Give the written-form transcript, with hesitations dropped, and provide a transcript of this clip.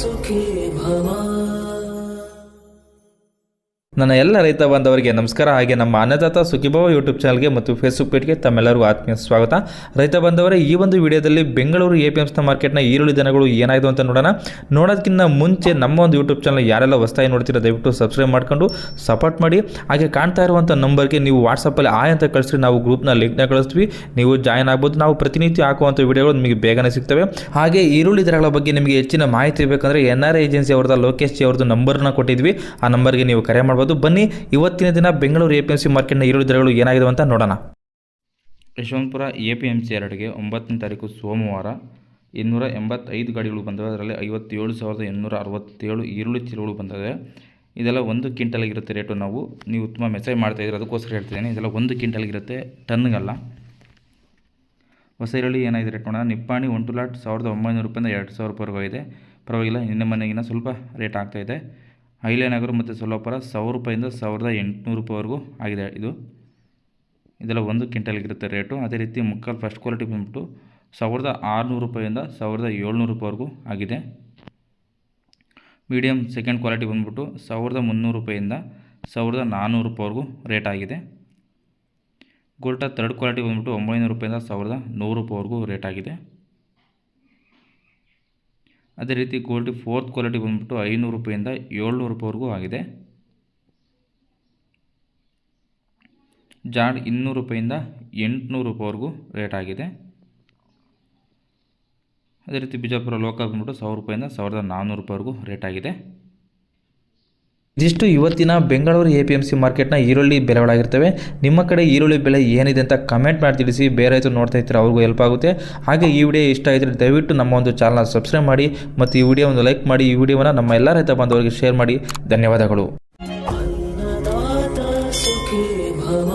ಸುಖೀ ಭವ. ನನ್ನ ಎಲ್ಲ ರೈತ ಬಾಂಧವರಿಗೆ ನಮಸ್ಕಾರ. ಹಾಗೆ ನಮ್ಮ ಅನ್ನದಾತ ಸುಖೀಭವ ಯೂಟ್ಯೂಬ್ ಚಾನಲ್ಗೆ ಮತ್ತು ಫೇಸ್ಬುಕ್ ಪೇಜ್ಗೆ ತಮ್ಮೆಲ್ಲರಿಗೂ ಆತ್ಮೀಯ ಸ್ವಾಗತ. ರೈತ ಬಾಂಧವರೇ, ಈ ಒಂದು ವಿಡಿಯೋದಲ್ಲಿ ಬೆಂಗಳೂರು APMC ಮಾರ್ಕೆಟ್ನ ಈರುಳ್ಳಿ ದನಗಳು ಏನಾಯಿತು ಅಂತ ನೋಡೋದಕ್ಕಿಂತ ಮುಂಚೆ ನಮ್ಮ ಒಂದು ಯೂಟ್ಯೂಬ್ ಚಾನಲ್ ಯಾರೆಲ್ಲ ಹೊಸದಾಗಿ ನೋಡ್ತೀರಾ ದಯವಿಟ್ಟು ಸಬ್ಸ್ಕ್ರೈಬ್ ಮಾಡ್ಕೊಂಡು ಸಪೋರ್ಟ್ ಮಾಡಿ. ಹಾಗೆ ಕಾಣ್ತಾ ಇರುವಂಥ ನಂಬರ್ಗೆ ನೀವು ವಾಟ್ಸಪ್ಪಲ್ಲಿ ಆಯ್ ಅಂತ ಕಳಿಸ್ರಿ, ನಾವು ಗ್ರೂಪ್ನ ಲಿಂಕ್ನ ಕಳಿಸ್ತೀವಿ, ನೀವು ಜಾಯ್ನ್ ಆಗ್ಬೋದು. ನಾವು ಪ್ರತಿನಿತ್ಯ ಹಾಕುವಂಥ ವಿಡಿಯೋಗಳು ನಿಮಗೆ ಬೇಗನೆ ಸಿಗ್ತವೆ. ಹಾಗೆ ಈರುಳ್ಳಿ ದರಗಳ ಬಗ್ಗೆ ನಿಮಗೆ ಹೆಚ್ಚಿನ ಮಾಹಿತಿ ಬೇಕಂದರೆ NRI ಏಜೆನ್ಸಿ ಅವ್ರದ್ದು ಲೋಕೇಶ್ ಜಿ ಅವ್ರದ್ದು ನಂಬರ್ನ ಕೊಟ್ಟಿದ್ವಿ, ಆ ನಂಬರ್ಗೆ ನೀವು ಕರೆ ಮಾಡ್ಬೋದು. ಬನ್ನಿ ಇವತ್ತಿನ ದಿನ ಬೆಂಗಳೂರು APMC ಮಾರ್ಕೆಟ್ನ ಈರುಳ್ಳಿ ದರಗಳು ಏನಾಗಿದೆ ಅಂತ ನೋಡೋಣ. ಯಶವಂತಪುರ APMC 2ಗೆ 9ನೇ ತಾರೀಕು ಸೋಮವಾರ 285 ಗಾಡಿಗಳು ಬಂದವೆ. ಅದರಲ್ಲಿ 57,867 ಈರುಳ್ಳಿ ಚೀಲಗಳು ಬಂದಿದೆ. ಇದೆಲ್ಲ 1 ಕ್ವಿಂಟಲ್ಗಿರುತ್ತೆ ರೇಟು. ನೀವು ತುಂಬ ಮೆಸೇಜ್ ಮಾಡ್ತಾಯಿದ್ರೆ ಅದಕ್ಕೋಸ್ಕರ ಹೇಳ್ತಿದ್ದೀನಿ. ಇದೆಲ್ಲ 1 ಕ್ವಿಂಟಲ್ಗಿರುತ್ತೆ, ಟನ್ಗಲ್ಲ. ಹೊಸ ಈರುಳ್ಳಿ ಏನಾಗಿದೆ ರೇಟ್ ನೋಡೋಣ. ನಿಪ್ಪಾಣಿ 1 ಲಾಟ್ 1,900 ರೂಪಾಯಿಂದ 2,000 ರೂಪಾಯಿವರೆಗೂ ಇದೆ. ಪರವಾಗಿಲ್ಲ, ನಿನ್ನೆ ಮನೆಗಿನ ಸ್ವಲ್ಪ ರೇಟ್ ಆಗ್ತಾಯಿದೆ. ಹೈಲೇನಗರ ಮತ್ತು ಸೊಲ್ಲಾಪುರ 1,000 ರೂಪಾಯಿಂದ 1,800 ರೂಪಾಯಿವರೆಗೂ ಆಗಿದೆ. ಇದೆಲ್ಲ 1 ಕ್ವಿಂಟಲ್ಗಿರುತ್ತೆ ರೇಟು. ಅದೇ ರೀತಿ ಮುಕ್ಕಾಲು ಫಸ್ಟ್ ಕ್ವಾಲಿಟಿ ಬಂದ್ಬಿಟ್ಟು 1,600 ರೂಪಾಯಿಂದ 1,700 ರೂಪಾಯಿವರೆಗೂ ಆಗಿದೆ. ಮೀಡಿಯಮ್ ಸೆಕೆಂಡ್ ಕ್ವಾಲಿಟಿ ಬಂದ್ಬಿಟ್ಟು 1,300 ರೂಪಾಯಿಂದ 1,400 ರೂಪಾಯಿವರೆಗೂ ರೇಟ್ ಆಗಿದೆ. ಗೋಲ್ಟಾ ಥರ್ಡ್ ಕ್ವಾಲಿಟಿ ಬಂದ್ಬಿಟ್ಟು 900 ರೂಪಾಯಿಂದ 1,100 ರೂಪಾಯಿವರೆಗೂ ರೇಟ್ ಆಗಿದೆ. ಅದೇ ರೀತಿ ಗೋಲ್ಡ್ ಫೋರ್ತ್ ಕ್ವಾಲಿಟಿ ಬಂದ್ಬಿಟ್ಟು 500 ರೂಪಾಯಿಂದ 700 ರೂಪಾಯಿವರೆಗೂ ಆಗಿದೆ. ಜಾಡ್ 200 ರೂಪಾಯಿಂದ 800 ರೂಪಾಯಿವರೆಗೂ ರೇಟ್ ಆಗಿದೆ. ಅದೇ ರೀತಿ ಬಿಜಾಪುರ ಲೋಕಲ್ ಬಂದ್ಬಿಟ್ಟು 1,000 ರೂಪಾಯಿಂದ 1,400 ರೂಪಾಯಿವರೆಗೂ ರೇಟ್ ಆಗಿದೆ. ಇದಿಷ್ಟು ಇವತ್ತಿನ ಬೆಂಗಳೂರು APMC ಮಾರ್ಕೆಟ್ನ ಈರುಳ್ಳಿ ಬೆಲೆಗಳಾಗಿರ್ತವೆ. ನಿಮ್ಮ ಕಡೆ ಈರುಳ್ಳಿ ಬೆಲೆ ಏನಿದೆ ಅಂತ ಕಮೆಂಟ್ ಮಾಡಿ ತಿಳಿಸಿ. ಬೇರೆ ರೈತರು ನೋಡ್ತಾ ಇರ್ತಾರೆ, ಅವ್ರಿಗೂ ಹೆಲ್ಪ್ ಆಗುತ್ತೆ. ಹಾಗೆ ಈ ವಿಡಿಯೋ ಇಷ್ಟ ಆಗಿದ್ರೆ ದಯವಿಟ್ಟು ನಮ್ಮ ಒಂದು ಚಾನಲ್ನ ಸಬ್ಸ್ಕ್ರೈಬ್ ಮಾಡಿ ಮತ್ತು ಈ ವಿಡಿಯೋ ಒಂದು ಲೈಕ್ ಮಾಡಿ. ಈ ವಿಡಿಯೋವನ್ನು ನಮ್ಮ ಎಲ್ಲ ರೈತ ಬಾಂಧವರಿಗೆ ಶೇರ್ ಮಾಡಿ. ಧನ್ಯವಾದಗಳು. ಅನ್ನದಾತ ಸುಖೀ ಭವ.